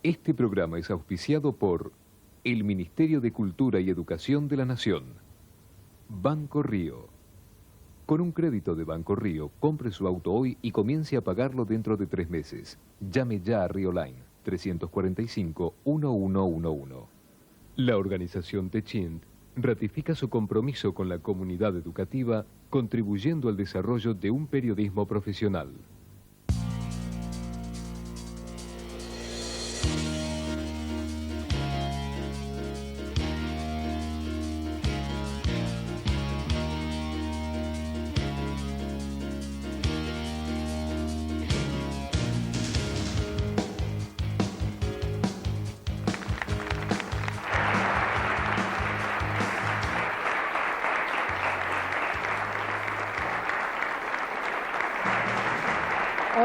Este programa es auspiciado por el Ministerio de Cultura y Educación de la Nación. Banco Río. Con un crédito de Banco Río, compre su auto hoy y comience a pagarlo dentro de 3 meses. Llame ya a Río Line, 345-1111. La organización Techint ratifica su compromiso con la comunidad educativa, contribuyendo al desarrollo de un periodismo profesional.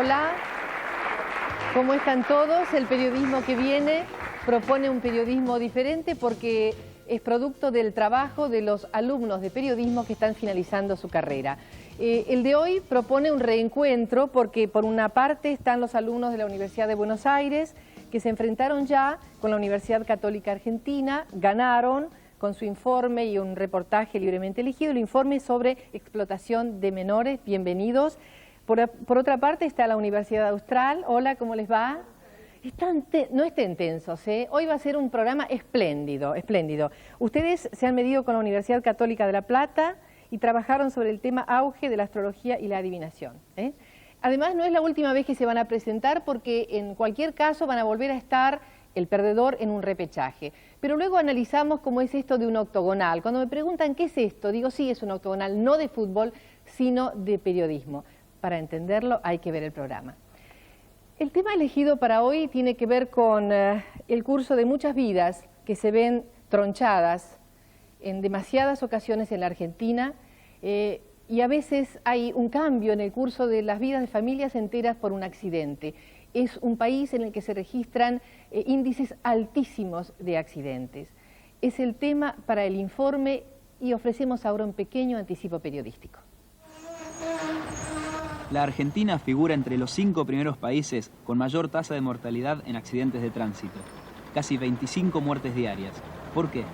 Hola, ¿cómo están todos? El periodismo que viene propone un periodismo diferente porque es producto del trabajo de los alumnos de periodismo que están finalizando su carrera. El de hoy propone un reencuentro porque por una parte están los alumnos de la Universidad de Buenos Aires que se enfrentaron ya con la Universidad Católica Argentina, ganaron con su informe y un reportaje libremente elegido, el informe sobre explotación de menores. Bienvenidos. Por otra parte está la Universidad Austral. Hola, ¿cómo les va? No estén tensos, ¿eh? Hoy va a ser un programa espléndido, espléndido. Ustedes se han medido con la Universidad Católica de La Plata y trabajaron sobre el tema auge de la astrología y la adivinación, ¿eh? Además, no es la última vez que se van a presentar porque en cualquier caso van a volver a estar el perdedor en un repechaje. Pero luego analizamos cómo es esto de un octogonal. Cuando me preguntan qué es esto, digo sí, es un octogonal no de fútbol, sino de periodismo. Para entenderlo hay que ver el programa. El tema elegido para hoy tiene que ver con el curso de muchas vidas que se ven tronchadas en demasiadas ocasiones en la Argentina y a veces hay un cambio en el curso de las vidas de familias enteras por un accidente. Es un país en el que se registran índices altísimos de accidentes. Es el tema para el informe y ofrecemos ahora un pequeño anticipo periodístico. La Argentina figura entre los 5 primeros países con mayor tasa de mortalidad en accidentes de tránsito. Casi 25 muertes diarias. ¿Por qué?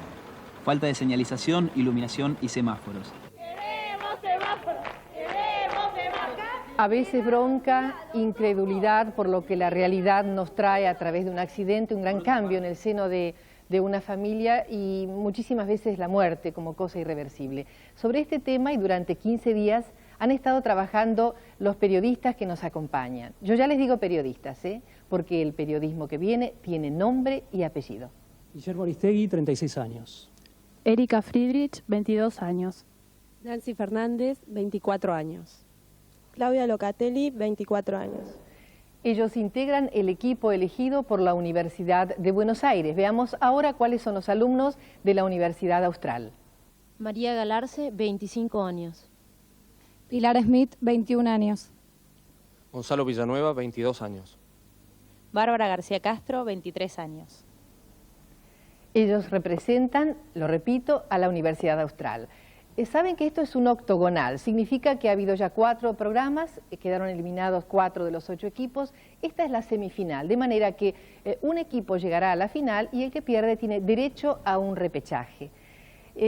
Falta de señalización, iluminación y semáforos. ¡Queremos semáforos! ¡Queremos semáforos! A veces bronca, incredulidad por lo que la realidad nos trae a través de un accidente, un gran cambio en el seno de una familia y muchísimas veces la muerte como cosa irreversible. Sobre este tema y durante 15 días han estado trabajando los periodistas que nos acompañan. Yo ya les digo periodistas, porque el periodismo que viene tiene nombre y apellido. Guillermo Aristegui, 36 años. Erika Friedrich, 22 años. Nancy Fernández, 24 años. Claudia Locatelli, 24 años. Ellos integran el equipo elegido por la Universidad de Buenos Aires. Veamos ahora cuáles son los alumnos de la Universidad Austral. María Galarce, 25 años. Pilar Smith, 21 años. Gonzalo Villanueva, 22 años. Bárbara García Castro, 23 años. Ellos representan, lo repito, a la Universidad Austral. Saben que esto es un octogonal, significa que ha habido ya 4 programas, quedaron eliminados 4 de los 8 equipos, esta es la semifinal, de manera que un equipo llegará a la final y el que pierde tiene derecho a un repechaje.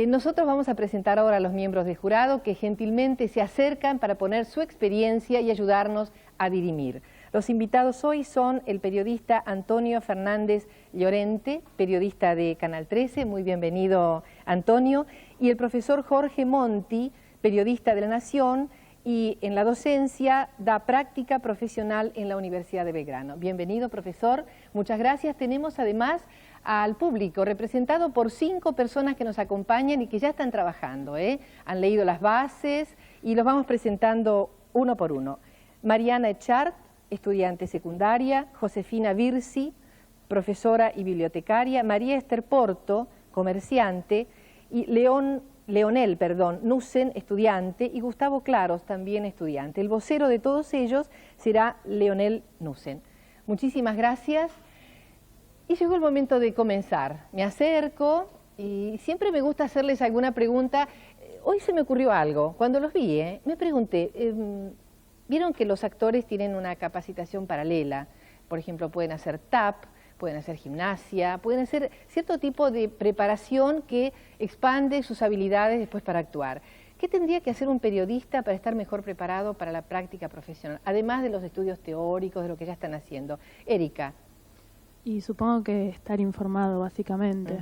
Nosotros vamos a presentar ahora a los miembros del jurado que gentilmente se acercan para poner su experiencia y ayudarnos a dirimir. Los invitados hoy son el periodista Antonio Fernández Llorente, periodista de Canal 13, muy bienvenido Antonio, y el profesor Jorge Monti, periodista de La Nación y en la docencia da práctica profesional en la Universidad de Belgrano. Bienvenido profesor, muchas gracias. Tenemos además al público representado por 5 personas que nos acompañan y que ya están trabajando, han leído las bases y los vamos presentando uno por uno. Mariana Echart, estudiante secundaria, Josefina Virsi, profesora y bibliotecaria, María Esther Porto, comerciante, y Leonel Nussen, estudiante, y Gustavo Claros, también estudiante. El vocero de todos ellos será Leonel Nussen. Muchísimas gracias. Y llegó el momento de comenzar. Me acerco y siempre me gusta hacerles alguna pregunta. Hoy se me ocurrió algo. Cuando los vi, me pregunté, vieron que los actores tienen una capacitación paralela. Por ejemplo, pueden hacer tap, pueden hacer gimnasia, pueden hacer cierto tipo de preparación que expande sus habilidades después para actuar. ¿Qué tendría que hacer un periodista para estar mejor preparado para la práctica profesional, además de los estudios teóricos, de lo que ya están haciendo? Erika. Y supongo que estar informado, básicamente.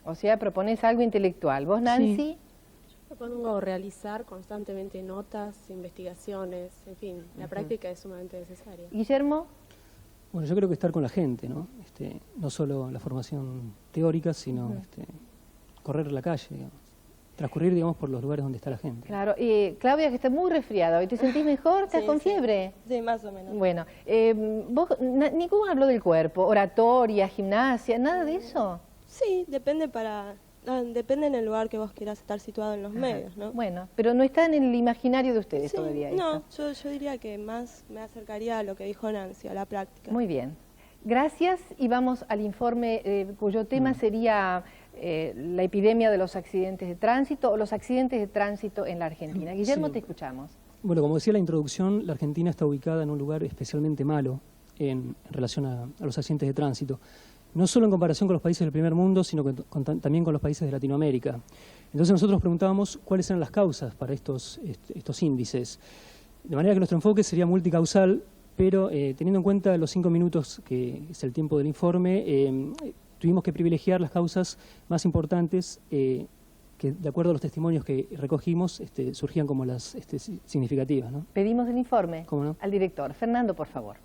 O sea, propones algo intelectual. ¿Vos, Nancy? Sí. Yo propongo realizar constantemente notas, investigaciones, en fin, la práctica es sumamente necesaria. Guillermo. Bueno, yo creo que estar con la gente, ¿no? No solo la formación teórica, sino correr la calle, digamos. Transcurrir, digamos, por los lugares donde está la gente. Claro. Claudia, que está muy resfriada hoy, ¿te sentís mejor? ¿Estás con fiebre? Sí, más o menos. Bueno, ninguno habló del cuerpo, oratoria, gimnasia, ¿nada de eso? Sí, depende en el lugar que vos quieras estar situado en los medios, ¿no? Bueno, pero no está en el imaginario de ustedes todavía. No, yo diría que más me acercaría a lo que dijo Nancy, a la práctica. Muy bien. Gracias y vamos al informe cuyo tema sería la epidemia de los accidentes de tránsito o los accidentes de tránsito en la Argentina. Guillermo, te escuchamos. Bueno, como decía la introducción, la Argentina está ubicada en un lugar especialmente malo en relación a los accidentes de tránsito. No solo en comparación con los países del primer mundo, sino también con los países de Latinoamérica. Entonces nosotros preguntábamos cuáles eran las causas para estos índices. De manera que nuestro enfoque sería multicausal, pero teniendo en cuenta los 5 minutos, que es el tiempo del informe, tuvimos que privilegiar las causas más importantes que, de acuerdo a los testimonios que recogimos, surgían como las significativas, ¿no? Pedimos el informe ¿Cómo no? al director. Fernando, por favor.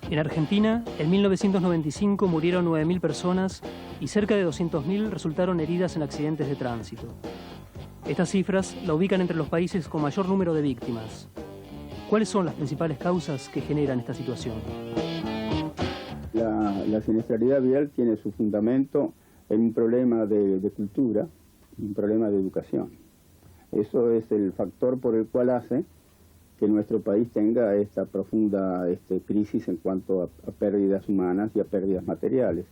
En Argentina, en 1995 murieron 9.000 personas y cerca de 200.000 resultaron heridas en accidentes de tránsito. Estas cifras la ubican entre los países con mayor número de víctimas. ¿Cuáles son las principales causas que generan esta situación? La siniestralidad vial tiene su fundamento en un problema de cultura y un problema de educación. Eso es el factor por el cual hace que nuestro país tenga esta profunda crisis en cuanto a pérdidas humanas y a pérdidas materiales,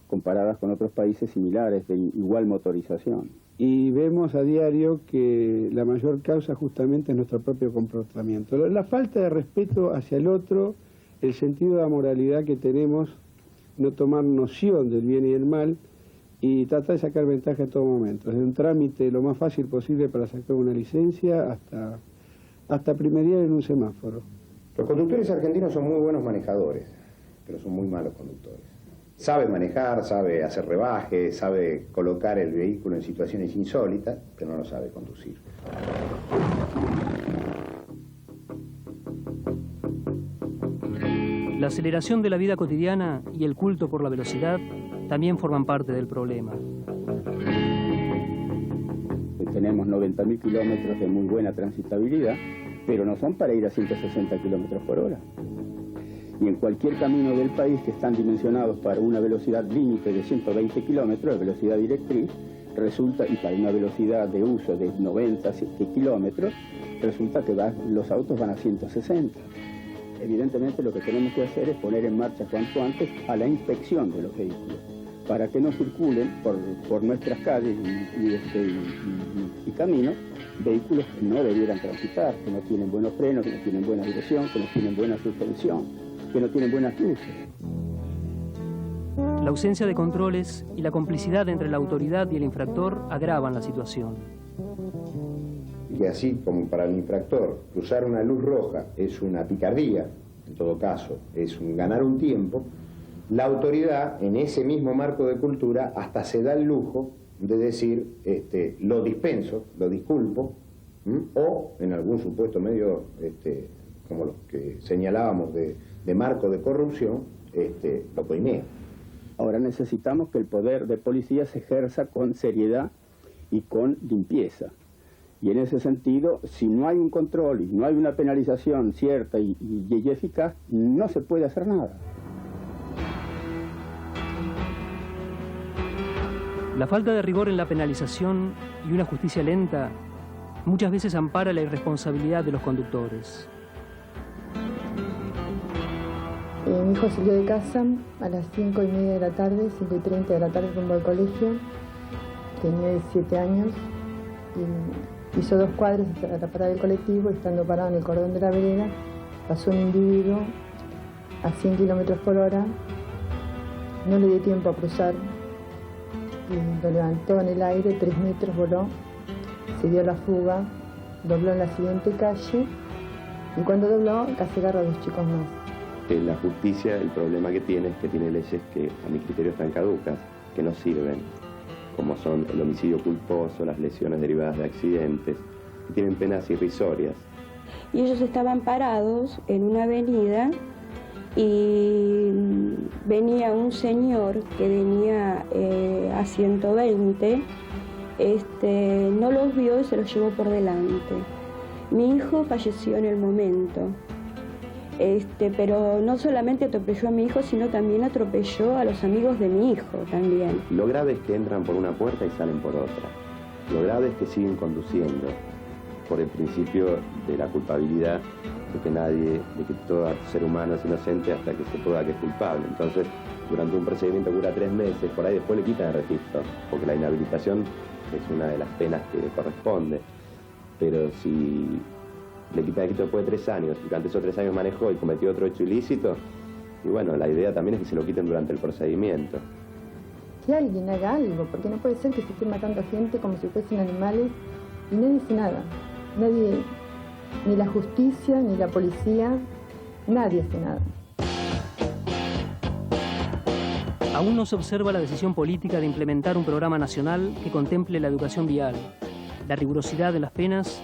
comparadas con otros países similares de igual motorización. Y vemos a diario que la mayor causa justamente es nuestro propio comportamiento. La falta de respeto hacia el otro, el sentido de amoralidad que tenemos, no tomar noción del bien y del mal y tratar de sacar ventaja en todo momento. Desde un trámite lo más fácil posible para sacar una licencia hasta primería en un semáforo. Los conductores argentinos son muy buenos manejadores, pero son muy malos conductores. Sabe manejar, sabe hacer rebaje, sabe colocar el vehículo en situaciones insólitas, pero no lo sabe conducir. La aceleración de la vida cotidiana y el culto por la velocidad también forman parte del problema. Tenemos 90.000 kilómetros de muy buena transitabilidad, pero no son para ir a 160 kilómetros por hora. Y en cualquier camino del país que están dimensionados para una velocidad límite de 120 kilómetros, de velocidad directriz, resulta, y para una velocidad de uso de 90 kilómetros, resulta que los autos van a 160. Evidentemente lo que tenemos que hacer es poner en marcha cuanto antes a la inspección de los vehículos, para que no circulen por nuestras calles y caminos vehículos que no debieran transitar, que no tienen buenos frenos, que no tienen buena dirección, que no tienen buena suspensión, que no tienen buenas luces. La ausencia de controles y la complicidad entre la autoridad y el infractor agravan la situación. Y así como para el infractor cruzar una luz roja es una picardía, en todo caso es ganar un tiempo, la autoridad en ese mismo marco de cultura hasta se da el lujo de decir lo dispenso, lo disculpo, o en algún supuesto medio como los que señalábamos de marco de corrupción, lo coimea. Ahora necesitamos que el poder de policía se ejerza con seriedad y con limpieza. Y en ese sentido, si no hay un control y no hay una penalización cierta y eficaz, no se puede hacer nada. La falta de rigor en la penalización y una justicia lenta muchas veces ampara la irresponsabilidad de los conductores. Mi hijo salió de casa a las 5:30 de la tarde, 5:30 de la tarde rumbo al colegio. Tenía 17 años Hizo 2 cuadras para parar el colectivo y estando parado en el cordón de la vereda, pasó un individuo a 100 kilómetros por hora, no le dio tiempo a cruzar, y lo levantó en el aire, 3 metros voló, se dio la fuga, dobló en la siguiente calle y cuando dobló casi agarró a 2 chicos más. La justicia, el problema que tiene es que tiene leyes que a mi criterio están caducas, que no sirven, como son el homicidio culposo, las lesiones derivadas de accidentes, que tienen penas irrisorias. Y ellos estaban parados en una avenida y venía un señor que venía a 120, no los vio y se los llevó por delante. Mi hijo falleció en el momento. Pero no solamente atropelló a mi hijo, sino también atropelló a los amigos de mi hijo también. Lo grave es que entran por una puerta y salen por otra. Lo grave es que siguen conduciendo por el principio de la culpabilidad, de que todo ser humano es inocente hasta que se prueba que es culpable. Entonces, durante un procedimiento que dura 3 meses, por ahí después le quitan el registro, porque la inhabilitación es una de las penas que le corresponde. Pero si le quitan el registro después de 3 años, y durante esos 3 años manejó y cometió otro hecho ilícito, y bueno, la idea también es que se lo quiten durante el procedimiento. Que alguien haga algo, porque no puede ser que se esté matando a gente como si fuesen animales y nadie dice nada. Nadie, ni la justicia, ni la policía, nadie hace nada. Aún no se observa la decisión política de implementar un programa nacional que contemple la educación vial, la rigurosidad de las penas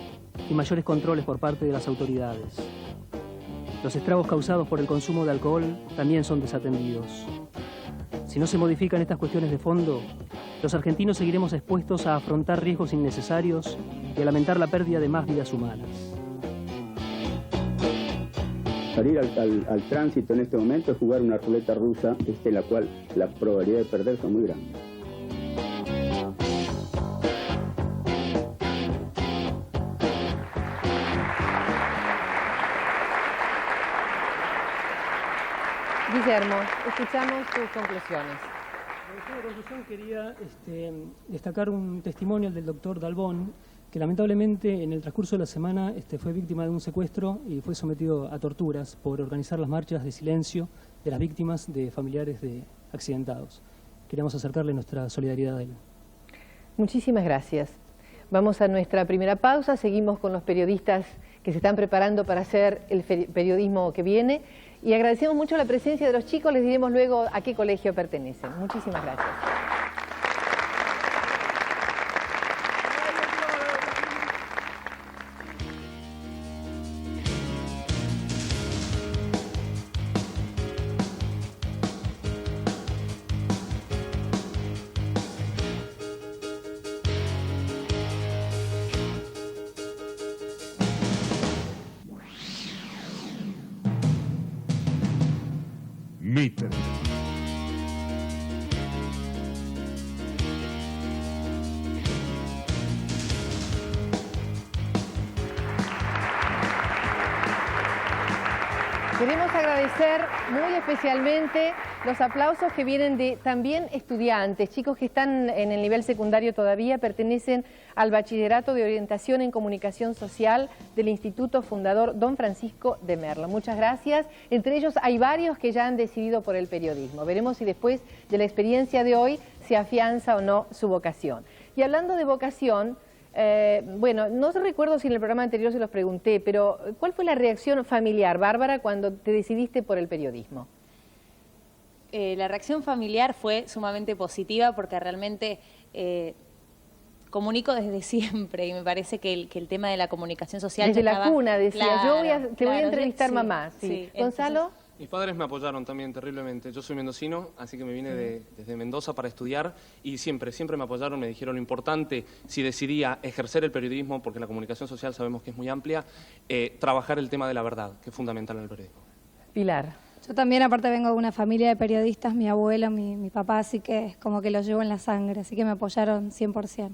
y mayores controles por parte de las autoridades. Los estragos causados por el consumo de alcohol también son desatendidos. Si no se modifican estas cuestiones de fondo, los argentinos seguiremos expuestos a afrontar riesgos innecesarios y a lamentar la pérdida de más vidas humanas. Salir al tránsito en este momento es jugar una ruleta rusa, en la cual la probabilidad de perder son muy grandes. Guillermo, escuchamos tus conclusiones. En conclusión quería destacar un testimonio del doctor Dalbón, que lamentablemente en el transcurso de la semana fue víctima de un secuestro y fue sometido a torturas por organizar las marchas de silencio de las víctimas de familiares de accidentados. Queríamos acercarle nuestra solidaridad a él. Muchísimas gracias. Vamos a nuestra primera pausa, seguimos con los periodistas que se están preparando para hacer el periodismo que viene y agradecemos mucho la presencia de los chicos, les diremos luego a qué colegio pertenecen. Muchísimas gracias. Mitre. Queremos agradecer muy especialmente los aplausos que vienen de también estudiantes, chicos que están en el nivel secundario todavía, pertenecen al Bachillerato de Orientación en Comunicación Social del Instituto Fundador Don Francisco de Merlo. Muchas gracias. Entre ellos hay varios que ya han decidido por el periodismo. Veremos si después de la experiencia de hoy se afianza o no su vocación. Y hablando de vocación, bueno, no recuerdo si en el programa anterior se los pregunté, pero ¿cuál fue la reacción familiar, Bárbara, cuando te decidiste por el periodismo? La reacción familiar fue sumamente positiva porque realmente comunico desde siempre y me parece que el tema de la comunicación social... Desde la cuna decía, claro, yo te voy a entrevistar mamá. Sí. Gonzalo. Entonces, mis padres me apoyaron también terriblemente. Yo soy mendocino, así que me vine desde Mendoza para estudiar y siempre me apoyaron, me dijeron lo importante, si decidía ejercer el periodismo, porque la comunicación social sabemos que es muy amplia, trabajar el tema de la verdad, que es fundamental en el periodismo. Pilar. Yo también, aparte, vengo de una familia de periodistas, mi abuelo, mi papá, así que es como que lo llevo en la sangre, así que me apoyaron 100%.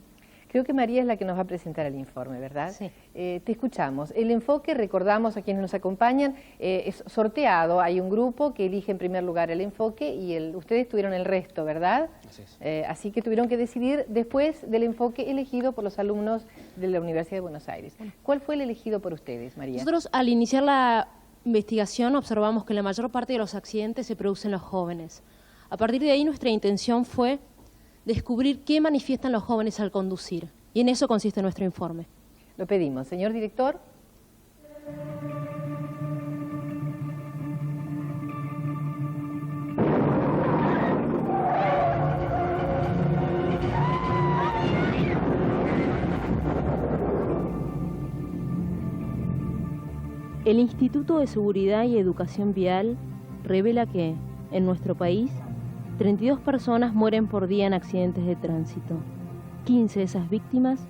Creo que María es la que nos va a presentar el informe, ¿verdad? Sí. Te escuchamos. El enfoque, recordamos a quienes nos acompañan, es sorteado. Hay un grupo que elige en primer lugar el enfoque y ustedes tuvieron el resto, ¿verdad? Así es. Así que tuvieron que decidir después del enfoque elegido por los alumnos de la Universidad de Buenos Aires. ¿Cuál fue el elegido por ustedes, María? Nosotros, al iniciar la investigación, observamos que la mayor parte de los accidentes se producen en los jóvenes. A partir de ahí, nuestra intención fue descubrir qué manifiestan los jóvenes al conducir. Y en eso consiste nuestro informe. Lo pedimos. Señor director. El Instituto de Seguridad y Educación Vial revela que, en nuestro país, 32 personas mueren por día en accidentes de tránsito. 15 de esas víctimas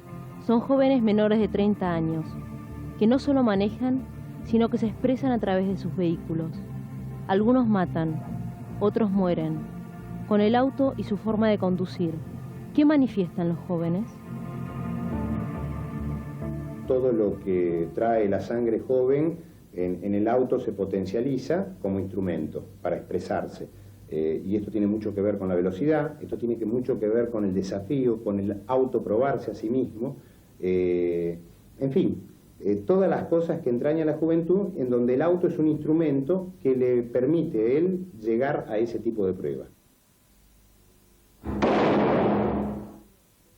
son jóvenes menores de 30 años, que no solo manejan, sino que se expresan a través de sus vehículos. Algunos matan, otros mueren, con el auto y su forma de conducir. ¿Qué manifiestan los jóvenes? Todo lo que trae la sangre joven en el auto se potencializa como instrumento para expresarse. Y esto tiene mucho que ver con la velocidad, esto tiene mucho que ver con el desafío, con el autoprobarse a sí mismo, en fin, todas las cosas que entraña la juventud, en donde el auto es un instrumento que le permite a él llegar a ese tipo de pruebas.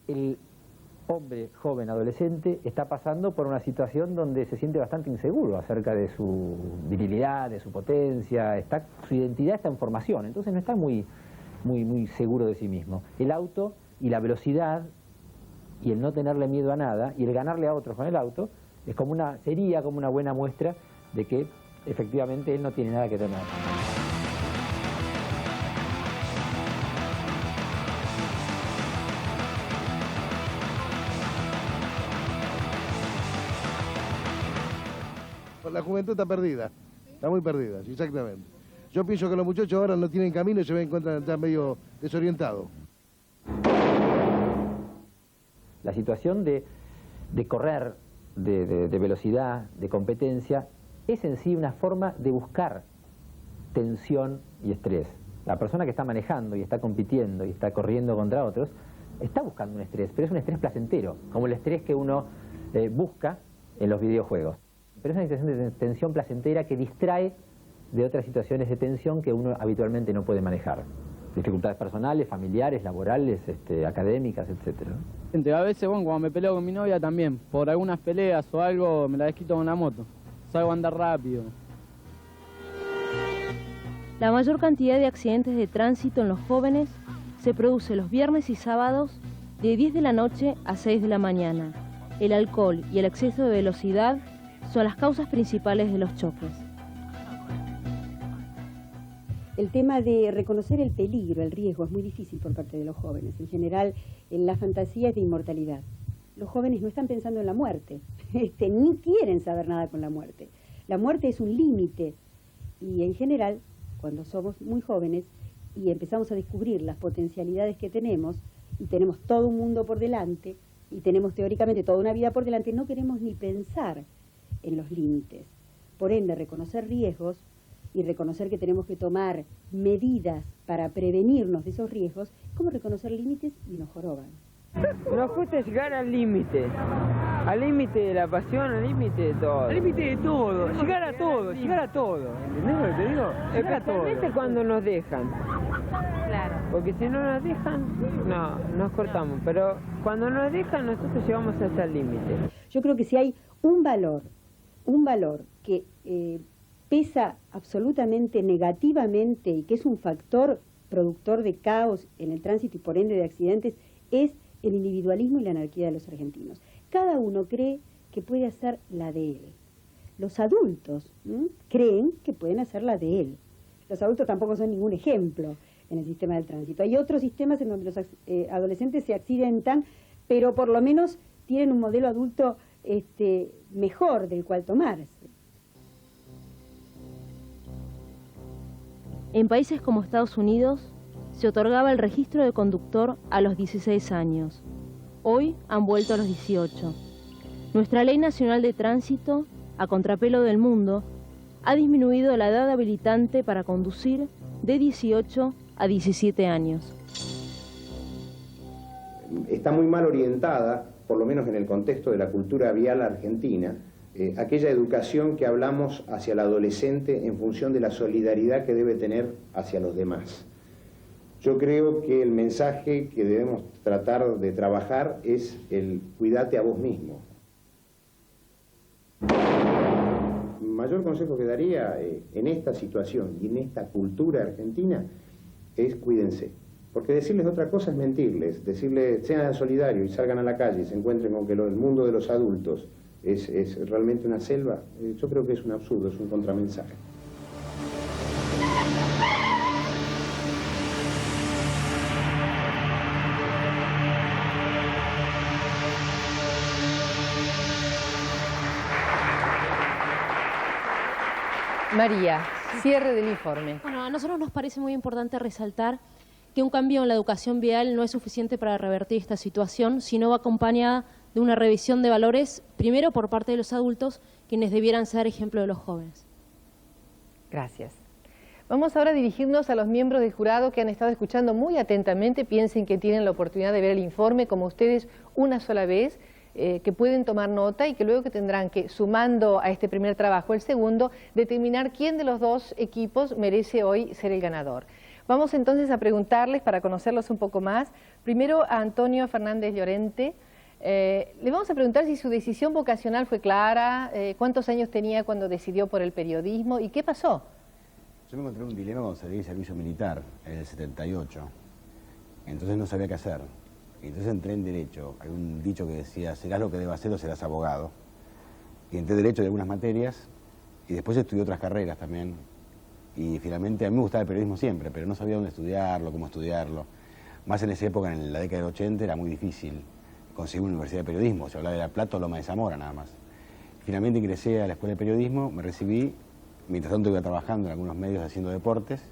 El hombre, joven, adolescente, está pasando por una situación donde se siente bastante inseguro acerca de su virilidad, de su potencia, su identidad está en formación, entonces no está muy seguro de sí mismo. El auto y la velocidad y el no tenerle miedo a nada y el ganarle a otros con el auto sería como una buena muestra de que efectivamente él no tiene nada que temer. La juventud está perdida, está muy perdida, exactamente. Yo pienso que los muchachos ahora no tienen camino y se encuentran medio desorientados. La situación de correr, de velocidad, de competencia, es en sí una forma de buscar tensión y estrés. La persona que está manejando y está compitiendo y está corriendo contra otros, está buscando un estrés, pero es un estrés placentero, como el estrés que uno busca en los videojuegos. Pero es una situación de tensión placentera que distrae de otras situaciones de tensión que uno habitualmente no puede manejar. Dificultades personales, familiares, laborales, académicas, etc. A veces, bueno, cuando me peleo con mi novia también, por algunas peleas o algo, me la desquito con la moto. Salgo a andar rápido. La mayor cantidad de accidentes de tránsito en los jóvenes se produce los viernes y sábados de 10 de la noche a 6 de la mañana. El alcohol y el exceso de velocidad son las causas principales de los choques. El tema de reconocer el peligro, el riesgo, es muy difícil por parte de los jóvenes. En general, la fantasía es de inmortalidad. Los jóvenes no están pensando en la muerte, ni quieren saber nada con la muerte. La muerte es un límite y en general, cuando somos muy jóvenes y empezamos a descubrir las potencialidades que tenemos, y tenemos todo un mundo por delante, y tenemos teóricamente toda una vida por delante, no queremos ni pensar en los límites. Por ende, reconocer riesgos y reconocer que tenemos que tomar medidas para prevenirnos de esos riesgos, es como reconocer límites y nos joroban. Nos cuesta llegar al límite de la pasión, al límite de todo. Al límite de todo, llegar a todo, ¿entendés lo que te digo? Especialmente cuando nos dejan. Claro. Porque si no nos dejan, no, nos cortamos, pero cuando nos dejan nosotros llegamos hasta el límite. Yo creo que si hay un valor que pesa absolutamente negativamente y que es un factor productor de caos en el tránsito y por ende de accidentes, es el individualismo y la anarquía de los argentinos. Cada uno cree que puede hacer la de él. Los adultos creen que pueden hacer la de él. Los adultos tampoco son ningún ejemplo en el sistema del tránsito. Hay otros sistemas en donde los adolescentes se accidentan, pero por lo menos tienen un modelo adulto mejor del cual tomarse. En países como Estados Unidos se otorgaba el registro de conductor a los 16 años. Hoy han vuelto a los 18. Nuestra Ley Nacional de Tránsito, a contrapelo del mundo, ha disminuido la edad habilitante para conducir de 18 a 17 años. Está muy mal orientada, por lo menos en el contexto de la cultura vial argentina, aquella educación que hablamos hacia el adolescente en función de la solidaridad que debe tener hacia los demás. Yo creo que el mensaje que debemos tratar de trabajar es el cuídate a vos mismo. Mayor consejo que daría en esta situación y en esta cultura argentina es cuídense. Porque decirles otra cosa es mentirles, decirles sean solidarios y salgan a la calle y se encuentren con que el mundo de los adultos es realmente una selva, yo creo que es un absurdo, es un contramensaje. María, cierre del informe. Bueno, a nosotros nos parece muy importante resaltar que un cambio en la educación vial no es suficiente para revertir esta situación, sino va acompañada de una revisión de valores, primero por parte de los adultos, quienes debieran ser ejemplo de los jóvenes. Gracias. Vamos ahora a dirigirnos a los miembros del jurado que han estado escuchando muy atentamente. Piensen que tienen la oportunidad de ver el informe como ustedes una sola vez, que pueden tomar nota y que luego que tendrán que, sumando a este primer trabajo el segundo, determinar quién de los dos equipos merece hoy ser el ganador. Vamos entonces a preguntarles para conocerlos un poco más. Primero a Antonio Fernández Llorente. Le vamos a preguntar si su decisión vocacional fue clara, cuántos años tenía cuando decidió por el periodismo y qué pasó. Yo me encontré un dilema cuando salí del servicio militar, en el 78. Entonces no sabía qué hacer. Y entonces entré en Derecho. Hay un dicho que decía, serás lo que debas hacer o serás abogado. Y entré en Derecho de algunas materias y después estudié otras carreras también. Y finalmente a mí me gustaba el periodismo siempre, pero no sabía dónde estudiarlo, cómo estudiarlo. Más en esa época, en la década del 80, era muy difícil conseguir una universidad de periodismo. Se hablaba de La Plata o Loma de Zamora nada más. Finalmente ingresé a la Escuela de Periodismo, me recibí, mientras tanto iba trabajando en algunos medios haciendo deportes.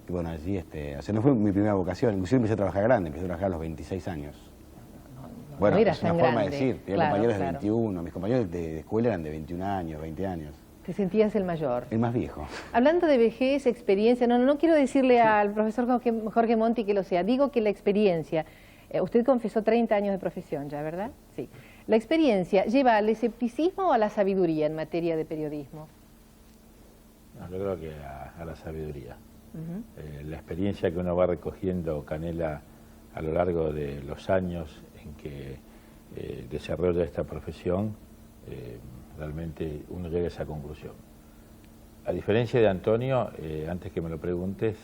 Y bueno, allí, o sea, no fue mi primera vocación, inclusive empecé a trabajar grande, empecé a trabajar a los 26 años. Bueno, no es una forma de decir, tenía claro, compañeros de 21, mis compañeros de escuela eran de 21 años, 20 años. Te sentías el mayor. El más viejo. Hablando de vejez, experiencia, no quiero decirle al profesor Jorge Monti que lo sea, digo que la experiencia, usted confesó 30 años de profesión ya, ¿verdad? Sí. ¿La experiencia lleva al escepticismo o a la sabiduría en materia de periodismo? No, yo creo que a la sabiduría. La experiencia que uno va recogiendo, Canela, a lo largo de los años en que desarrolla esta profesión, realmente uno llega a esa conclusión. A diferencia de Antonio, antes que me lo preguntes,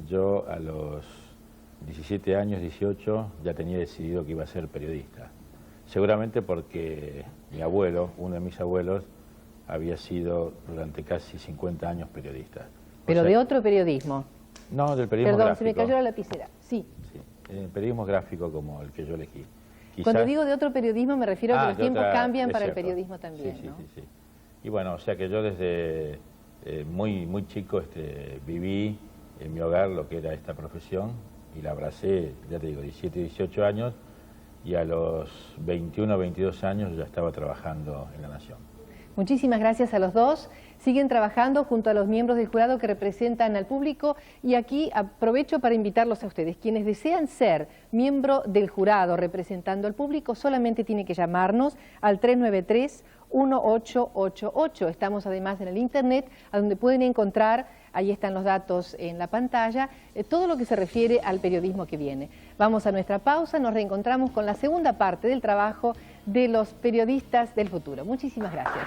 yo a los 17 años, 18, ya tenía decidido que iba a ser periodista. Seguramente porque mi abuelo, uno de mis abuelos, había sido durante casi 50 años periodista. Pero de otro periodismo. No, del periodismo Perdón, gráfico. se me cayó la lapicera. Sí. El periodismo gráfico como el que yo elegí. Cuando digo de otro periodismo me refiero a que los tiempos cambian para cierto. El periodismo también, sí, ¿no? Sí. Y bueno, o sea que yo desde muy chico viví en mi hogar lo que era esta profesión y la abracé, ya te digo, 17, 18 años y a los 21, 22 años ya estaba trabajando en La Nación. Muchísimas gracias a los dos. Siguen trabajando junto a los miembros del jurado que representan al público y aquí aprovecho para invitarlos a ustedes. Quienes desean ser miembro del jurado representando al público solamente tienen que llamarnos al 393-1888. Estamos además en el internet, a donde pueden encontrar, ahí están los datos en la pantalla, todo lo que se refiere al periodismo que viene. Vamos a nuestra pausa, nos reencontramos con la segunda parte del trabajo de los periodistas del futuro. Muchísimas gracias.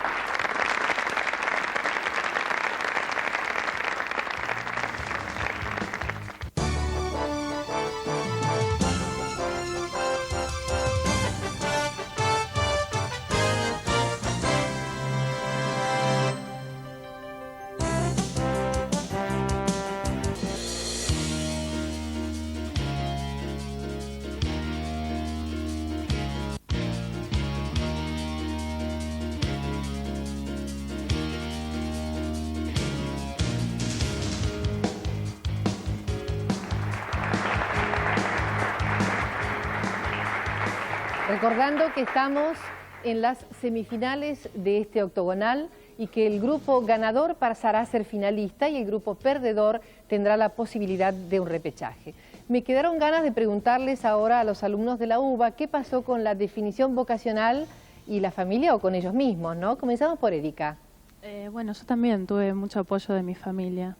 Recordando que estamos en las semifinales de este octogonal y que el grupo ganador pasará a ser finalista y el grupo perdedor tendrá la posibilidad de un repechaje. Me quedaron ganas de preguntarles ahora a los alumnos de la UBA qué pasó con la definición vocacional y la familia o con ellos mismos, ¿no? Comenzamos por Erika. Bueno, yo también tuve mucho apoyo de mi familia.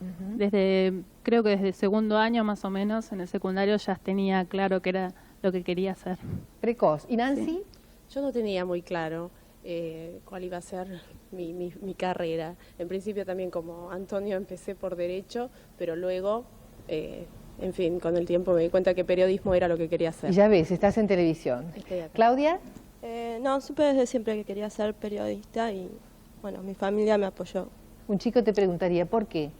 Creo que desde segundo año más o menos, en el secundario ya tenía claro que era lo que quería hacer. Precoz. ¿Y Nancy? Sí. Yo no tenía muy claro cuál iba a ser mi carrera. En principio también como Antonio empecé por Derecho, pero luego, en fin, con el tiempo me di cuenta que periodismo era lo que quería hacer. Y ya ves, estás en televisión. ¿Claudia? No, supe desde siempre que quería ser periodista y, bueno, mi familia me apoyó. Un chico te preguntaría, ¿por qué?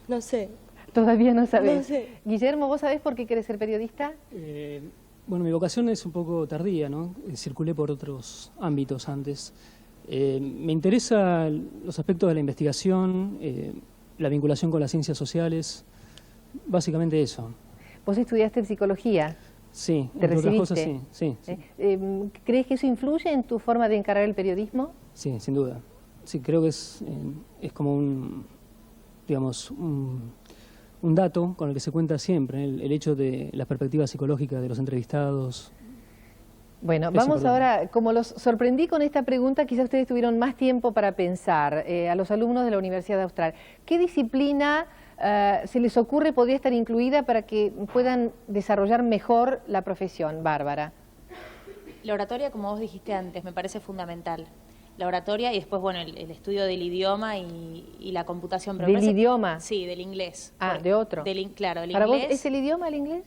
No sé. Todavía no sabes. No sé. Guillermo, ¿vos sabés por qué querés ser periodista? Bueno, mi vocación es un poco tardía, ¿no? Circulé por otros ámbitos antes. Me interesan los aspectos de la investigación, la vinculación con las ciencias sociales, básicamente eso. ¿Vos estudiaste psicología? Sí, ¿Te entre otras recibiste? cosas sí. ¿Crees que eso influye en tu forma de encarar el periodismo? Sí, sin duda. Sí, creo que es como un dato con el que se cuenta siempre, el hecho de la perspectiva psicológica de los entrevistados. Bueno, vamos ahora, como los sorprendí con esta pregunta, quizás ustedes tuvieron más tiempo para pensar, a los alumnos de la Universidad Austral. ¿Qué disciplina se les ocurre podría estar incluida para que puedan desarrollar mejor la profesión? Bárbara. La oratoria, como vos dijiste antes, me parece fundamental. La oratoria y después, bueno, el estudio del idioma y la computación. Pero ¿Del idioma? Sí, del inglés. Ah, de otro. Claro, del ¿Para inglés. vos es el idioma el inglés?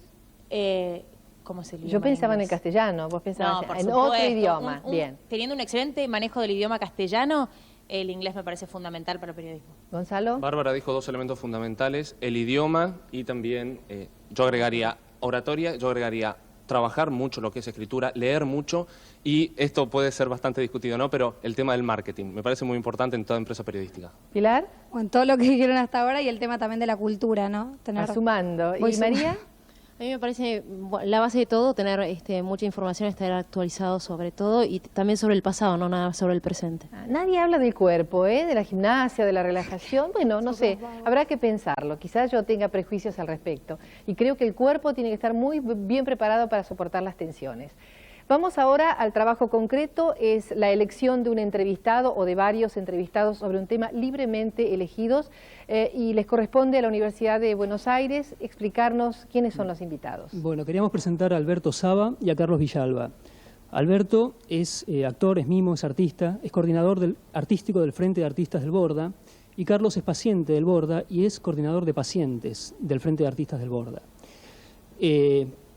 ¿Cómo es el idioma? Yo pensaba en el inglés? castellano, vos pensabas No, por en supuesto. otro idioma. Bien. Teniendo un excelente manejo del idioma castellano, el inglés me parece fundamental para el periodismo. Gonzalo. Bárbara dijo dos elementos fundamentales, el idioma y también yo agregaría oratoria, yo agregaría trabajar mucho lo que es escritura, leer mucho y esto puede ser bastante discutido, ¿no? Pero el tema del marketing me parece muy importante en toda empresa periodística. ¿Pilar? Bueno, todo lo que dijeron hasta ahora y el tema también de la cultura, ¿no? Sumando. ¿Y María? A mí me parece la base de todo tener mucha información, estar actualizado sobre todo y también sobre el pasado, no nada sobre el presente. Nadie habla del cuerpo, de la gimnasia, de la relajación. Bueno, no sé, habrá que pensarlo. Quizás yo tenga prejuicios al respecto. Y creo que el cuerpo tiene que estar muy bien preparado para soportar las tensiones. Vamos ahora al trabajo concreto, es la elección de un entrevistado o de varios entrevistados sobre un tema libremente elegidos y les corresponde a la Universidad de Buenos Aires explicarnos quiénes son los invitados. Bueno, queríamos presentar a Alberto Saba y a Carlos Villalba. Alberto es actor, es mimo, es artista, es coordinador artístico del Frente de Artistas del Borda y Carlos es paciente del Borda y es coordinador de pacientes del Frente de Artistas del Borda.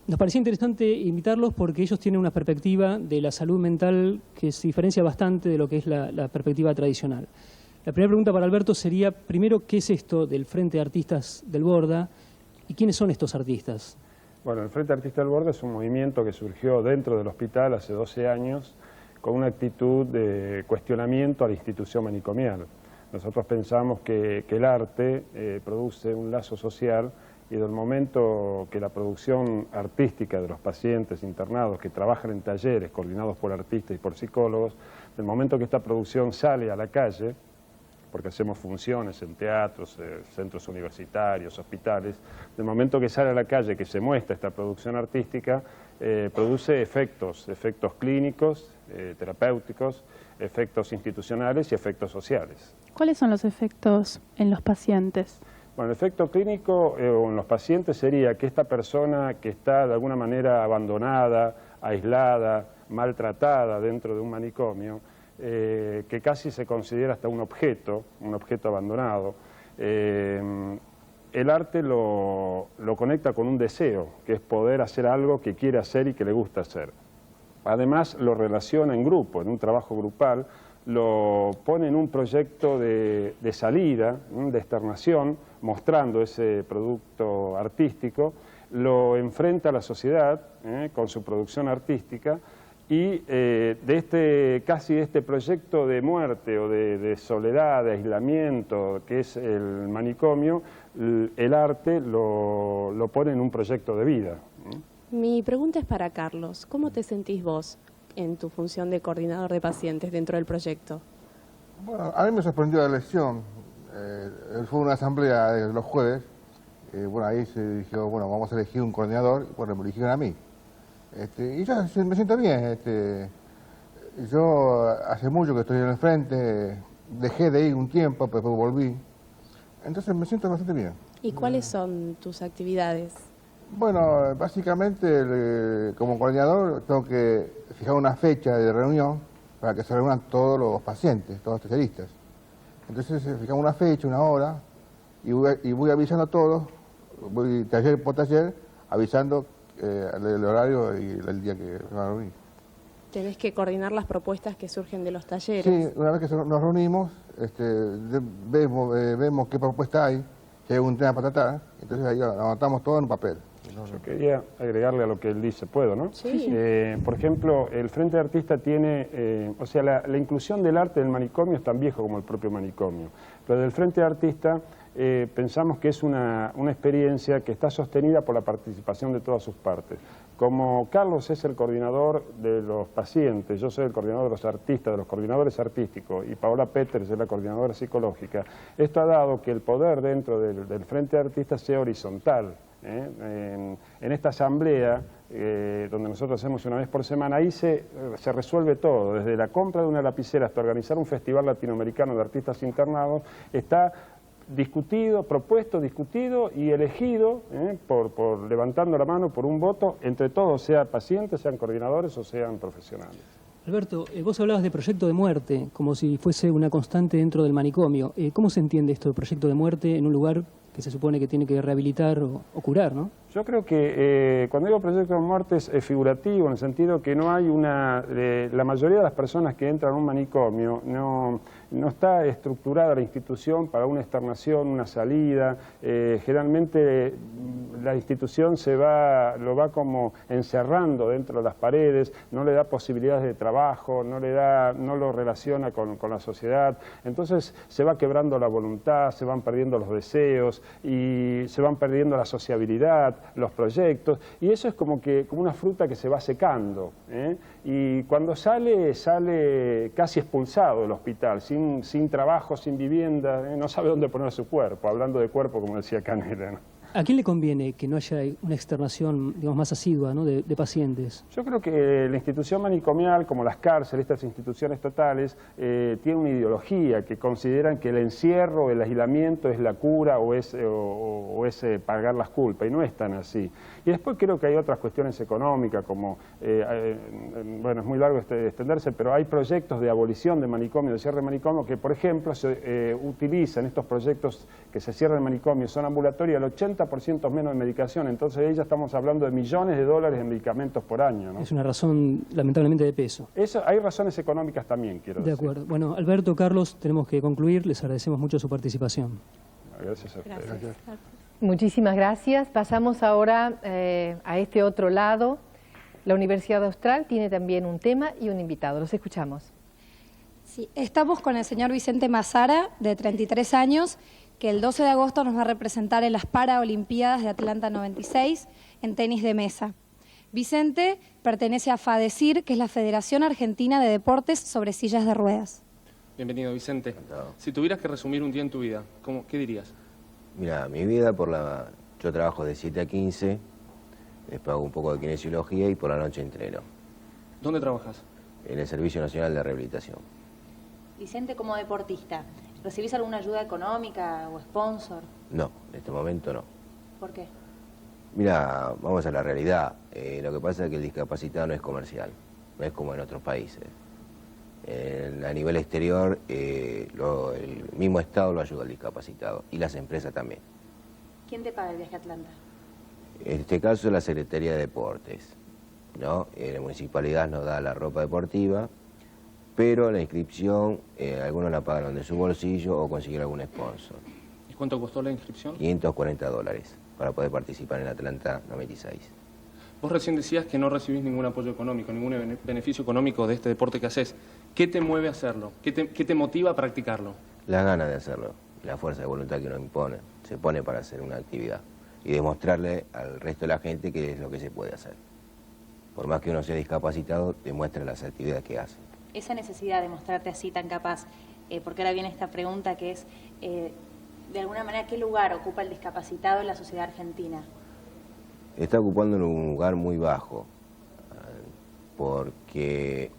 Nos parecía interesante invitarlos porque ellos tienen una perspectiva de la salud mental que se diferencia bastante de lo que es la perspectiva tradicional. La primera pregunta para Alberto sería, primero, ¿qué es esto del Frente de Artistas del Borda y quiénes son estos artistas? Bueno, el Frente de Artistas del Borda es un movimiento que surgió dentro del hospital hace 12 años con una actitud de cuestionamiento a la institución manicomial. Nosotros pensamos que el arte produce un lazo social y del momento que la producción artística de los pacientes internados que trabajan en talleres coordinados por artistas y por psicólogos, del momento que esta producción sale a la calle, porque hacemos funciones en teatros, centros universitarios, hospitales, del momento que sale a la calle, que se muestra esta producción artística, produce efectos clínicos, terapéuticos, efectos institucionales y efectos sociales. ¿Cuáles son los efectos en los pacientes? Bueno, el efecto clínico en los pacientes sería que esta persona que está de alguna manera abandonada, aislada, maltratada dentro de un manicomio, que casi se considera hasta un objeto abandonado, el arte lo conecta con un deseo, que es poder hacer algo que quiere hacer y que le gusta hacer. Además lo relaciona en grupo, en un trabajo grupal, lo pone en un proyecto de salida, de externación, mostrando ese producto artístico, lo enfrenta a la sociedad con su producción artística y casi este proyecto de muerte o de soledad, de aislamiento que es el manicomio, el arte lo pone en un proyecto de vida. Mi pregunta es para Carlos. ¿Cómo te sentís vos en tu función de coordinador de pacientes dentro del proyecto? Bueno, a mí me sorprendió la elección. Fue una asamblea de los jueves. Bueno, ahí se dijo, bueno, vamos a elegir un coordinador. Bueno, me eligieron a mí. Y yo me siento bien. Yo hace mucho que estoy en el frente. Dejé de ir un tiempo, pero después volví. Entonces me siento bastante bien. ¿Y cuáles son tus actividades? Bueno, básicamente como coordinador tengo que fijar una fecha de reunión para que se reúnan todos los pacientes, todos los especialistas. Entonces fijamos una fecha, una hora, y voy avisando a todos, voy taller por taller, avisando el horario y el día que se van a reunir. Tenés que coordinar las propuestas que surgen de los talleres. Sí, una vez que nos reunimos, vemos qué propuesta hay, si hay algún tema para tratar, entonces ahí lo anotamos todo en un papel. Yo quería agregarle a lo que él dice, ¿puedo, no? Sí. Por ejemplo, el Frente de Artistas tiene, o sea, la inclusión del arte del manicomio es tan viejo como el propio manicomio, pero del Frente de Artistas pensamos que es una experiencia que está sostenida por la participación de todas sus partes. Como Carlos es el coordinador de los pacientes, yo soy el coordinador de los artistas, de los coordinadores artísticos, y Paola Peters es la coordinadora psicológica, esto ha dado que el poder dentro del Frente de Artistas sea horizontal. En esta asamblea, donde nosotros hacemos una vez por semana, ahí se resuelve todo, desde la compra de una lapicera hasta organizar un festival latinoamericano de artistas internados, está discutido, propuesto, discutido y elegido por levantando la mano por un voto entre todos, sean pacientes, sean coordinadores o sean profesionales. Alberto, vos hablabas de proyecto de muerte, como si fuese una constante dentro del manicomio. ¿Cómo se entiende esto de proyecto de muerte en un lugar que se supone que tiene que rehabilitar o curar, ¿no? Yo creo que cuando digo proyecto de muerte es figurativo, en el sentido que no hay la mayoría de las personas que entran a un manicomio no está estructurada la institución para una externación, una salida. Generalmente la institución lo va como encerrando dentro de las paredes, no le da posibilidades de trabajo, no lo relaciona con la sociedad. Entonces se va quebrando la voluntad, se van perdiendo los deseos y se van perdiendo la sociabilidad, los proyectos, y eso es como una fruta que se va secando, y cuando sale casi expulsado del hospital, sin trabajo, sin vivienda, no sabe dónde poner su cuerpo, hablando de cuerpo como decía Canela, ¿no? ¿A quién le conviene que no haya una externación, digamos, más asidua, ¿no? de pacientes? Yo creo que la institución manicomial, como las cárceles, estas instituciones totales, tiene una ideología que consideran que el encierro, el aislamiento es la cura o es pagar las culpas, y no es tan así. Y después creo que hay otras cuestiones económicas, como, bueno, es muy largo extenderse, pero hay proyectos de abolición de manicomio, de cierre de manicomio, que por ejemplo se utilizan estos proyectos que se cierran el manicomio, son ambulatorios, el 80% menos de medicación, entonces ahí ya estamos hablando de millones de dólares en medicamentos por año, ¿no? Es una razón lamentablemente de peso. Hay razones económicas también, quiero decir. De acuerdo. Bueno, Alberto, Carlos, tenemos que concluir, les agradecemos mucho su participación. Gracias a ustedes. Gracias. Muchísimas gracias. Pasamos ahora a este otro lado. La Universidad Austral tiene también un tema y un invitado. Los escuchamos. Sí, estamos con el señor Vicente Mazara, de 33 años, que el 12 de agosto nos va a representar en las Paralimpiadas de Atlanta 96 en tenis de mesa. Vicente pertenece a FADECIR, que es la Federación Argentina de Deportes sobre Sillas de Ruedas. Bienvenido, Vicente. Si tuvieras que resumir un día en tu vida, ¿qué dirías? Mira, mi vida yo trabajo de 7 a 15, después hago un poco de kinesiología y por la noche entreno. ¿Dónde trabajas? En el Servicio Nacional de Rehabilitación. Vicente, como deportista, ¿recibís alguna ayuda económica o sponsor? No, en este momento no. ¿Por qué? Mira, vamos a la realidad. Lo que pasa es que el discapacitado no es comercial, no es como en otros países. A nivel exterior, el mismo Estado lo ayuda al discapacitado y las empresas también. ¿Quién te paga el viaje a Atlanta? En este caso, la Secretaría de Deportes, ¿no? La municipalidad nos da la ropa deportiva, pero la inscripción, algunos la pagaron de su bolsillo o consiguieron algún sponsor. ¿Y cuánto costó la inscripción? $540 para poder participar en Atlanta 96. Vos recién decías que no recibís ningún apoyo económico, ningún beneficio económico de este deporte que haces. ¿Qué te mueve a hacerlo? ¿Qué te motiva a practicarlo? La gana de hacerlo, la fuerza de voluntad que uno se pone para hacer una actividad. y demostrarle al resto de la gente qué es lo que se puede hacer. Por más que uno sea discapacitado, demuestra las actividades que hace. Esa necesidad de mostrarte así tan capaz, porque ahora viene esta pregunta que es, de alguna manera, ¿qué lugar ocupa el discapacitado en la sociedad argentina? Está ocupando un lugar muy bajo, porque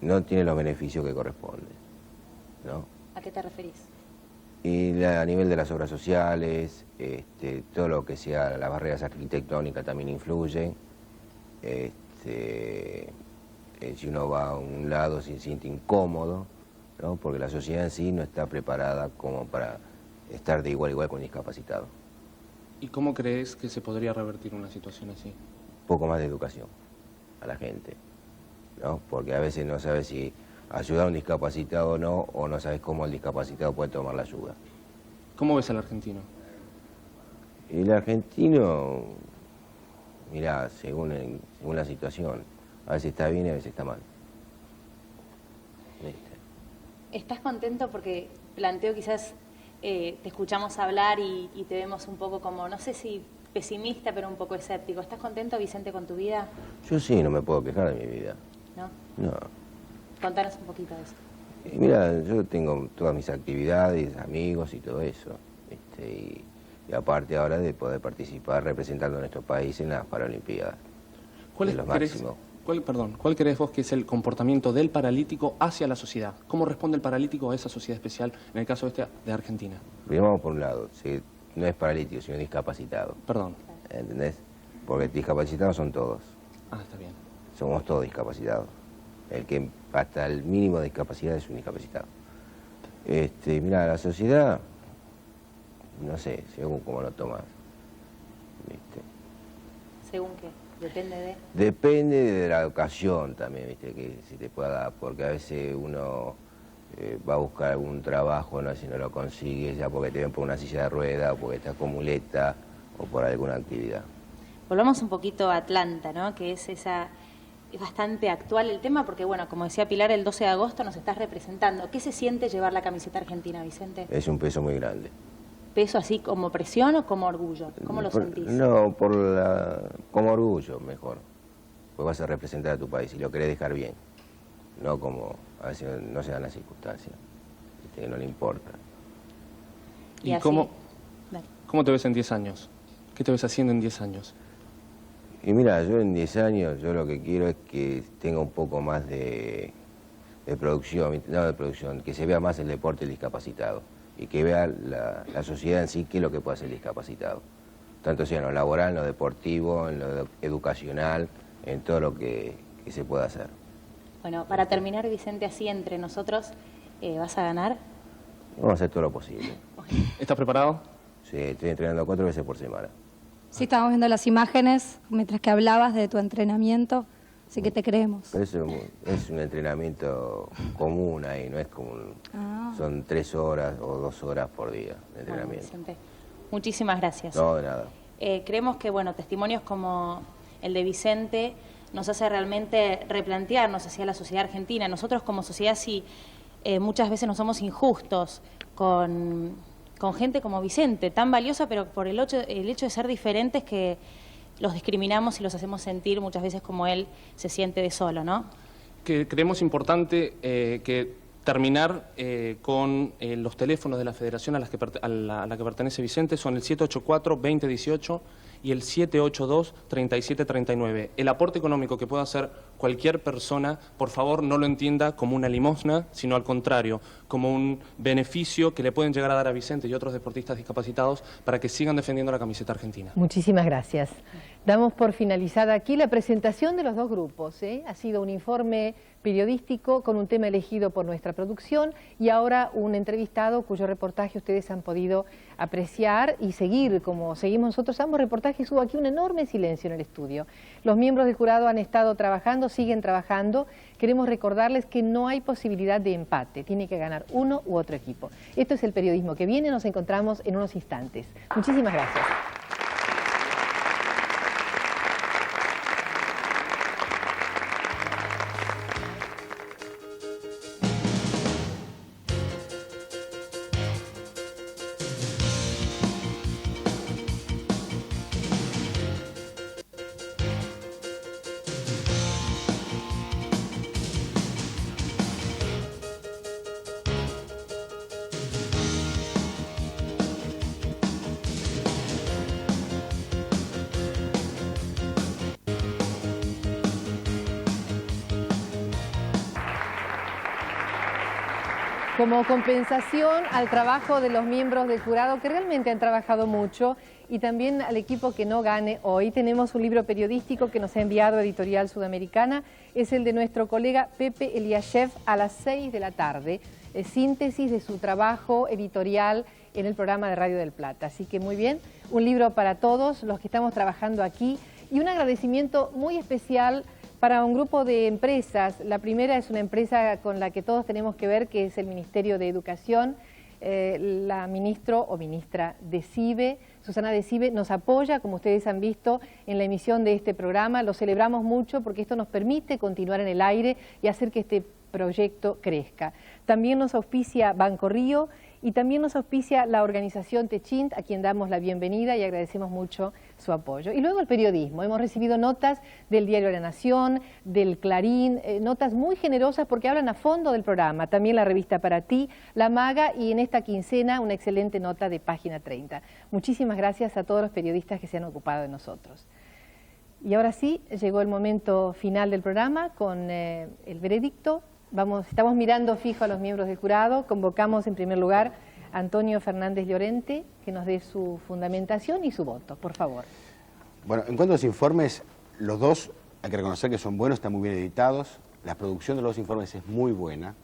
no tiene los beneficios que corresponden, ¿no? ¿A qué te referís? Y a nivel de las obras sociales, todo lo que sea las barreras arquitectónicas también influyen. Si uno va a un lado se siente incómodo, ¿no? Porque la sociedad en sí no está preparada como para estar de igual a igual con discapacitados. ¿Y cómo crees que se podría revertir una situación así? Un poco más de educación a la gente, ¿no? Porque a veces no sabes si ayudar a un discapacitado o no sabes cómo el discapacitado puede tomar la ayuda. ¿Cómo ves al argentino? Y el argentino, mirá, según la situación, a veces está bien y a veces está mal. ¿Estás contento porque planteo quizás, te escuchamos hablar y te vemos un poco como, no sé si pesimista, pero un poco escéptico? ¿Estás contento, Vicente, con tu vida? Yo sí, no me puedo quejar de mi vida. ¿No? No. Contanos un poquito de eso. Y mira, yo tengo todas mis actividades, amigos y todo eso. Y aparte ahora de poder participar representando a nuestro país en las Paralimpiadas. ¿Cuál crees vos que es el comportamiento del paralítico hacia la sociedad? ¿Cómo responde el paralítico a esa sociedad especial, en el caso de Argentina? Primero vamos por un lado, si no es paralítico, sino discapacitado. Perdón. ¿Entendés? Porque discapacitados son todos. Ah, está bien. Somos todos discapacitados. El que hasta el mínimo de discapacidad es un discapacitado. Mira, la sociedad, no sé, según cómo lo tomas. ¿Según qué? Depende de... Depende de la educación también, ¿viste? Que se te pueda dar, porque a veces uno va a buscar algún trabajo, no sé si no lo consigue, ya porque te ven por una silla de rueda, o porque estás con muleta, o por alguna actividad. Volvamos un poquito a Atlanta, ¿no? Que es bastante actual el tema, porque bueno, como decía Pilar, el 12 de agosto nos estás representando. ¿Qué se siente llevar la camiseta argentina, Vicente? Es un peso muy grande. ¿Peso así como presión o como orgullo? ¿Cómo lo sentís? No, como orgullo mejor. Pues vas a representar a tu país y lo querés dejar bien. No como a veces no se dan las circunstancias, que no le importa. ¿Y cómo te ves en 10 años? ¿Qué te ves haciendo en 10 años? Y mira, yo en 10 años, yo lo que quiero es que tenga un poco más de producción, no de producción, que se vea más el deporte del discapacitado y que vea la sociedad en sí qué es lo que puede hacer el discapacitado. Tanto sea en lo laboral, en lo deportivo, en lo educacional, en todo lo que se pueda hacer. Bueno, para terminar, Vicente, así entre nosotros, ¿vas a ganar? Vamos a hacer todo lo posible. ¿Estás preparado? Sí, estoy entrenando 4 veces por semana. Sí, estamos viendo las imágenes mientras que hablabas de tu entrenamiento, así que te creemos. Pero eso es un entrenamiento común ahí, no es como son 3 horas o 2 horas por día de entrenamiento. Bueno, Vicente, muchísimas gracias. No, de nada. Creemos que bueno, testimonios como el de Vicente nos hace realmente replantearnos hacia la sociedad argentina. Nosotros como sociedad sí muchas veces no somos injustos con gente como Vicente, tan valiosa, pero por el hecho de ser diferentes que los discriminamos y los hacemos sentir muchas veces como él se siente de solo, ¿no? Que creemos importante que terminar con los teléfonos de la federación a la que pertenece Vicente, son el 784-2018 y el 782-3739. El aporte económico que pueda hacer cualquier persona, por favor, no lo entienda como una limosna, sino al contrario, como un beneficio que le pueden llegar a dar a Vicente y otros deportistas discapacitados para que sigan defendiendo la camiseta argentina. Muchísimas gracias. Damos por finalizada aquí la presentación de los dos grupos. Ha sido un informe periodístico con un tema elegido por nuestra producción y ahora un entrevistado cuyo reportaje ustedes han podido apreciar y seguir como seguimos nosotros ambos reportajes. Hubo aquí un enorme silencio en el estudio. Los miembros del jurado han estado trabajando, siguen trabajando. Queremos recordarles que no hay posibilidad de empate, tiene que ganar uno u otro equipo. Esto es el periodismo que viene, nos encontramos en unos instantes. Muchísimas gracias. como compensación al trabajo de los miembros del jurado que realmente han trabajado mucho y también al equipo que no gane hoy. Tenemos un libro periodístico que nos ha enviado Editorial Sudamericana, es el de nuestro colega Pepe Eliashev a las 6 de la tarde, síntesis de su trabajo editorial en el programa de Radio del Plata. Así que muy bien, un libro para todos los que estamos trabajando aquí y un agradecimiento muy especial para un grupo de empresas. La primera es una empresa con la que todos tenemos que ver, que es el Ministerio de Educación. La ministra Decibe, Susana Decibe, nos apoya, como ustedes han visto, en la emisión de este programa. Lo celebramos mucho porque esto nos permite continuar en el aire y hacer que este proyecto crezca. También nos auspicia Banco Río y también nos auspicia la organización Techint, a quien damos la bienvenida y agradecemos mucho su apoyo. Y luego el periodismo. Hemos recibido notas del diario La Nación, del Clarín, notas muy generosas porque hablan a fondo del programa. También la revista Para Ti, La Maga y en esta quincena una excelente nota de Página 30. Muchísimas gracias a todos los periodistas que se han ocupado de nosotros. Y ahora sí, llegó el momento final del programa con el veredicto. Estamos mirando fijo a los miembros del jurado. Convocamos en primer lugar a Antonio Fernández Llorente, que nos dé su fundamentación y su voto, por favor. Bueno, en cuanto a los informes, los dos hay que reconocer que son buenos, están muy bien editados. La producción de los dos informes es muy buena.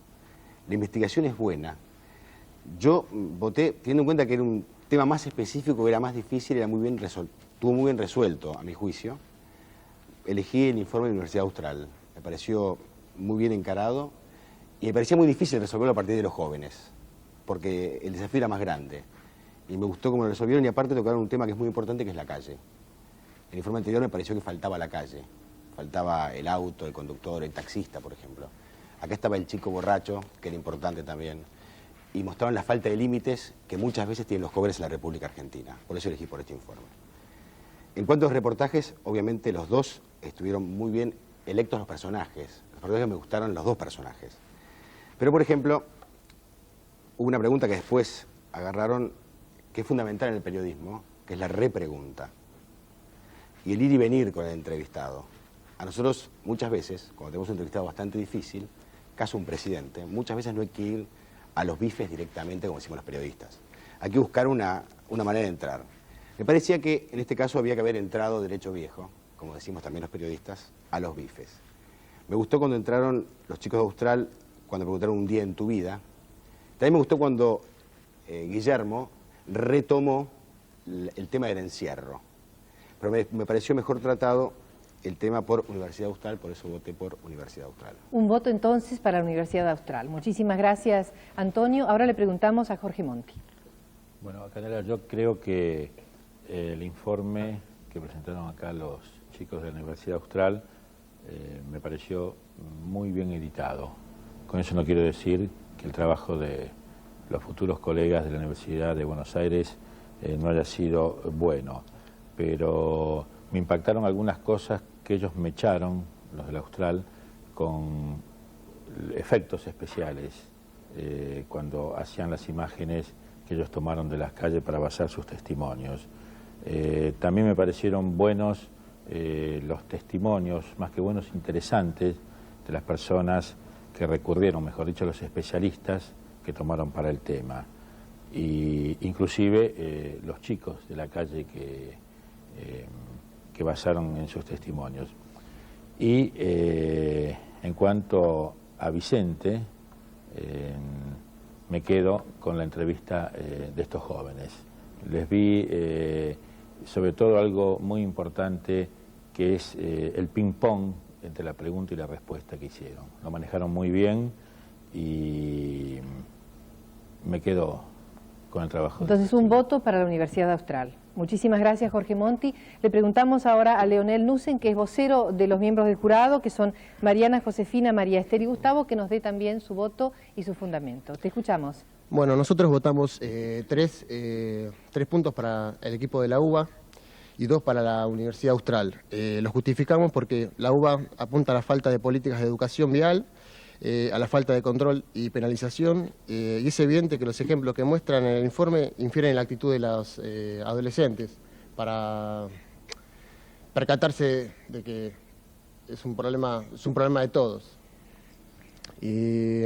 La investigación es buena. Yo voté, teniendo en cuenta que era un tema más específico, era más difícil, era muy bien estuvo muy bien resuelto, a mi juicio. Elegí el informe de la Universidad Austral. Me pareció muy bien encarado y me parecía muy difícil resolverlo a partir de los jóvenes, porque el desafío era más grande. Y me gustó cómo lo resolvieron y aparte tocaron un tema que es muy importante, que es la calle. El informe anterior me pareció que faltaba la calle, faltaba el auto, el conductor, el taxista, por ejemplo. Acá estaba el chico borracho, que era importante también, y mostraron la falta de límites que muchas veces tienen los jóvenes en la República Argentina. Por eso elegí por este informe. En cuanto a los reportajes, obviamente los dos estuvieron muy bien electos los personajes. Los reportajes me gustaron los dos personajes. Pero, por ejemplo, hubo una pregunta que después agarraron, que es fundamental en el periodismo, que es la repregunta. Y el ir y venir con el entrevistado. A nosotros, muchas veces, cuando tenemos un entrevistado bastante difícil, caso un presidente, muchas veces no hay que ir a los bifes directamente, como decimos los periodistas. Hay que buscar una manera de entrar. Me parecía que en este caso había que haber entrado derecho viejo, como decimos también los periodistas, a los bifes. Me gustó cuando entraron los chicos de Austral, cuando preguntaron un día en tu vida. También me gustó cuando Guillermo retomó el tema del encierro. Pero me pareció mejor tratado el tema por Universidad Austral, por eso voté por Universidad Austral. Un voto entonces para la Universidad Austral. Muchísimas gracias, Antonio. Ahora le preguntamos a Jorge Monti. Bueno, Canela, yo creo que el informe que presentaron acá los chicos de la Universidad Austral me pareció muy bien editado. Con eso no quiero decir que el trabajo de los futuros colegas de la Universidad de Buenos Aires no haya sido bueno, pero me impactaron algunas cosas que ellos me echaron, los de la Austral, con efectos especiales cuando hacían las imágenes que ellos tomaron de las calles para basar sus testimonios. También me parecieron buenos los testimonios, más que buenos, interesantes, de las personas que recurrieron, mejor dicho, los especialistas que tomaron para el tema. Y inclusive los chicos de la calle que basaron en sus testimonios. Y en cuanto a Vicente, me quedo con la entrevista de estos jóvenes. Les vi sobre todo algo muy importante, que es el ping-pong entre la pregunta y la respuesta que hicieron. Lo manejaron muy bien y me quedo con el trabajo. Entonces, un voto para la Universidad Austral. Muchísimas gracias, Jorge Monti. Le preguntamos ahora a Leonel Nussen, que es vocero de los miembros del jurado, que son Mariana, Josefina, María Esther y Gustavo, que nos dé también su voto y su fundamento. Te escuchamos. Bueno, nosotros votamos tres puntos para el equipo de la UBA y 2 para la Universidad Austral. Los justificamos porque la UBA apunta a la falta de políticas de educación vial, a la falta de control y penalización, y es evidente que los ejemplos que muestran en el informe infieren en la actitud de los adolescentes para percatarse de que es un problema de todos. Y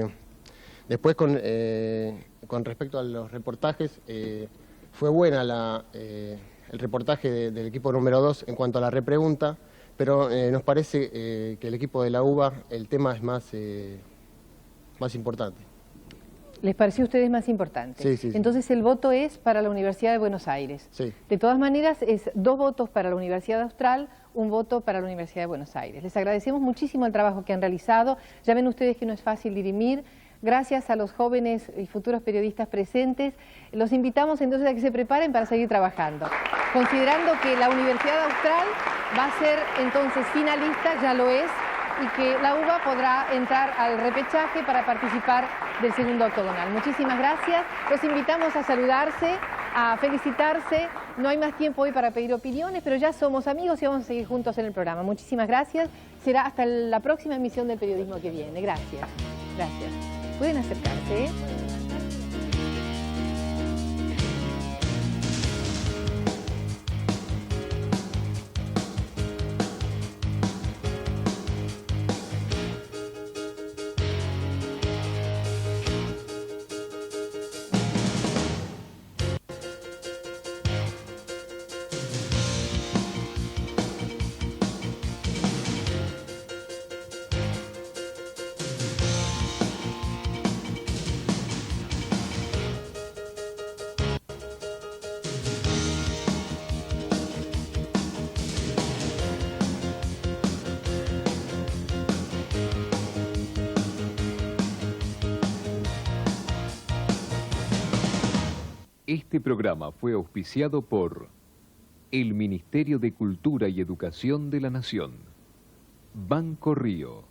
Después, con respecto a los reportajes, fue buena el reportaje del equipo número 2 en cuanto a la repregunta, pero nos parece que el equipo de la UBA, el tema es más importante. ¿Les pareció a ustedes más importante? Sí, sí, sí. Entonces el voto es para la Universidad de Buenos Aires. Sí. De todas maneras, es 2 votos para la Universidad Austral, 1 voto para la Universidad de Buenos Aires. Les agradecemos muchísimo el trabajo que han realizado. Ya ven ustedes que no es fácil dirimir. Gracias a los jóvenes y futuros periodistas presentes. Los invitamos entonces a que se preparen para seguir trabajando. Considerando que la Universidad Austral va a ser entonces finalista, ya lo es, y que la UBA podrá entrar al repechaje para participar del segundo octogonal. Muchísimas gracias. Los invitamos a saludarse, a felicitarse. No hay más tiempo hoy para pedir opiniones, pero ya somos amigos y vamos a seguir juntos en el programa. Muchísimas gracias. Será hasta la próxima emisión del Periodismo que viene. Gracias. Gracias. Pueden acercarse, ¿eh? Este programa fue auspiciado por el Ministerio de Cultura y Educación de la Nación, Banco Río,